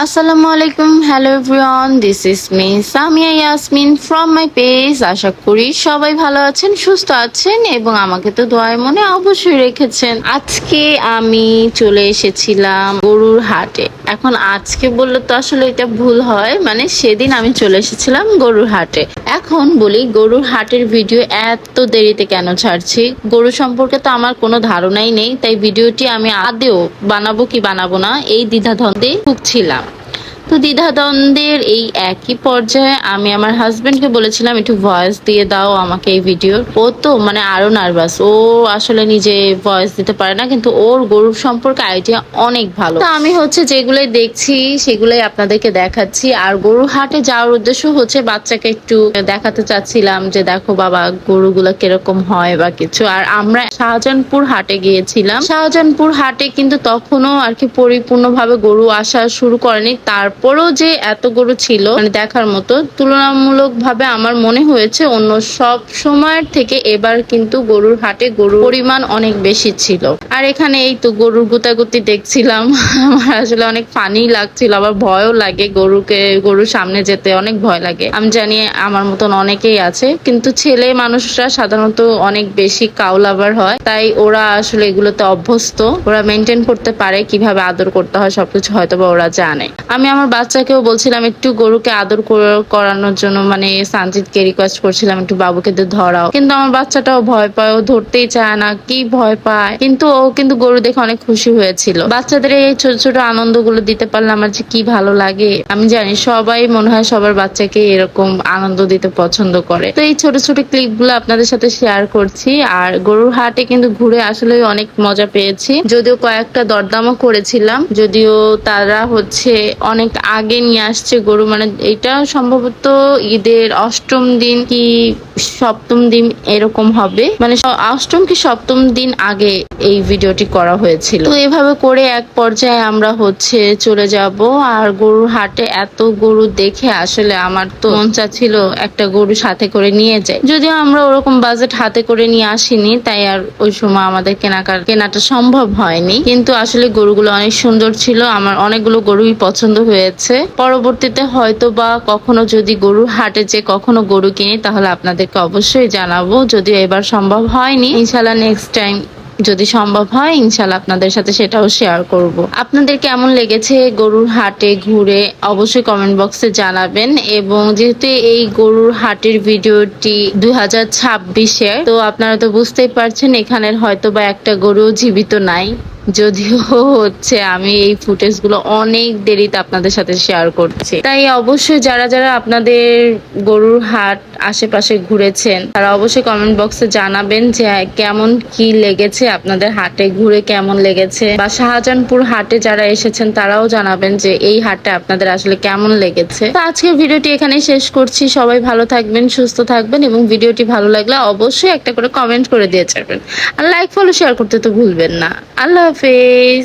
আসসালামু আলাইকুম, hello everyone, this is me Samia Yasmin from my page. আশা করি সবাই ভালো আছেন, সুস্থ আছেন এবং আমাকে তো দোয়ায় মনে অবশ্যই রেখেছেন। আজকে আমি চলে এসেছিলাম গরুর হাটে। এখন আজকে বললে তো আসলে এটা ভুল হয়, মানে সেদিন আমি চলে এসেছিলাম গরুর হাটে। এখন বলি গরুর হাটের ভিডিও এত দেরিতে কেন ছাড়ছি। গরু সম্পর্কে তো আমার কোনো ধারণাই নেই, তাই ভিডিওটি আমি আদেও বানাবো কি বানাবো না এই দ্বিধাদ্বন্দ্বে ভুগছিলাম। তো দ্বিধাদ্বন্দ্বের এই একই পর্যায়ে আমি আমার হাজবেন্ডকে বলেছিলাম একটু ভয়েস দিয়ে দাও আমাকে এই ভিডিও। ও তো মানে আরো নার্ভাস, ও আসলে নিজে ভয়েস দিতে পারে না, কিন্তু ওর গরুর সম্পর্কে আইডিয়া অনেক ভালো। তো আমি হচ্ছে যেগুলোই দেখছি সেগুলোই আপনাদেরকে দেখাচ্ছি। আর গরু হাটে যাওয়ার উদ্দেশ্য হচ্ছে বাচ্চাকে একটু দেখাতে চাচ্ছিলাম যে দেখো বাবা গরুগুলো কিরকম হয় বা কিছু। আর আমরা শাহজাহানপুর হাটে গিয়েছিলাম। শাহজাহানপুর হাটে কিন্তু তখনও আর কি পরিপূর্ণভাবে গরু আসা শুরু করেনি, তারপরেও যে এত গরু ছিল মানে দেখার মতো, তুলনামূলক ভাবে আমার মনে হয়েছে অন্য সব সময়ের থেকে এবার কিন্তু গরুর হাটে গরুর পরিমাণ অনেক বেশি ছিল। আর এখানে এই তো গরুর গুতাগুতি দেখছিলাম। আমার আসলে অনেক ফানি লাগছিল, আবার ভয়ও লাগে। গরুর সামনে যেতে অনেক ভয় লাগে। আমি জানি আমার মতন অনেকেই আছে, কিন্তু ছেলে মানুষরা সাধারণত অনেক বেশি কাউ লাভার হয়, তাই ওরা আসলে এগুলোতে অভ্যস্ত। ওরা মেনটেন করতে পারে কিভাবে আদর করতে হয়, সবকিছু হয়তো বা ওরা জানে। আমি আমার বাচ্চাকেও বলছিলাম একটু গরুকে আদর করানোর জন্য, মানে সানজিৎকে রিকোয়েস্ট করছিলাম একটু বাবুকে ধরাও, কিন্তু আমার বাচ্চাটাও ভয় পায়, ও ধরতেই চায় না, কি ভয় পায়। কিন্তু ও কিন্তু গরু দেখে অনেক খুশি হয়েছিল। বাচ্চাদের এই ছোট ছোট আনন্দ গুলো দিতে পারলে আমার যে কি ভালো লাগে। আমি জানি সবাই মনে হয় সবার বাচ্চাকে এরকম আনন্দ দিতে পছন্দ করে। তো এই ছোট ছোট ক্লিপ গুলো আপনাদের সাথে শেয়ার করছি। আর গরুর হাটে কিন্তু ঘুরে আসলে অনেক মজা পেয়েছি, যদিও কয়েকটা দরদামও করেছিলাম, যদিও তারা হচ্ছে অনেক আগে নিয়ে আসছে গরু, মানে এটা সম্ভবত ঈদের অষ্টম দিন কি সপ্তম দিন এরকম হবে, মানে অষ্টম কি সপ্তম দিন আগে এই ভিডিওটি করা হয়েছিল। তো এভাবে করে এক পর্যায়ে আমরা হচ্ছে চলে যাব। আর গরুর হাটে এত গরু দেখে আসলে আমার তো মন চাচ্ছিল একটা গরু সাথে করে নিয়ে যাই, যদিও আমরা ওরকম বাজেট হাতে করে নিয়ে আসিনি, তাই আর ওই সময় আমাদের কেনাটা সম্ভব হয়নি। কিন্তু আসলে গরুগুলো অনেক সুন্দর ছিল, আমার অনেকগুলো গরুই পছন্দ হয়েছে। পরবর্তীতে হয়তো বা কখনো যদি গরুর হাটে যে কখনো গরু কিনি তাহলে আপনাদেরকে অবশ্যই জানাবো, যদিও এবার সম্ভব হয়নি। ইনশাল্লাহ নেক্সট টাইম যদি সম্ভব হয় ইনশাল্লাহ আপনাদের সাথে সেটাও শেয়ার করব। আপনাদের কেমন লেগেছে গরুর হাটে ঘুরে অবশ্যই কমেন্ট বক্সে জানাবেন। এবং যেহেতু এই গরুর হাটের ভিডিওটি 2026-এর, তো আপনারা তো বুঝতেই পারছেন এখানের হয়তো বা একটা গরু জীবিত নাই, যদিও হচ্ছে আমি এই ফুটেজ গুলো অনেক দেরিতে আপনাদের সাথে শেয়ার করছি। তাই অবশ্যই যারা যারা আপনাদের গরুর হাট আশেপাশে ঘুরেছেন তারা অবশ্যই কমেন্ট বক্সে জানাবেন যে কেমন কি লেগেছে, আপনাদের হাটে ঘুরে কেমন লেগেছে। বা শাহজাহানপুর হাটে যারা এসেছেন তারাও জানাবেন যে এই হাটে আপনাদের আসলে কেমন লেগেছে। তো আজকের ভিডিওটি এখানেই শেষ করছি। সবাই ভালো থাকবেন, সুস্থ থাকবেন এবং ভিডিওটি ভালো লাগলে অবশ্যই একটা করে কমেন্ট করে দিয়ে যাবেন। আর লাইক ফলো শেয়ার করতে তো ভুলবেন না। আল্লাহ হাফেজ।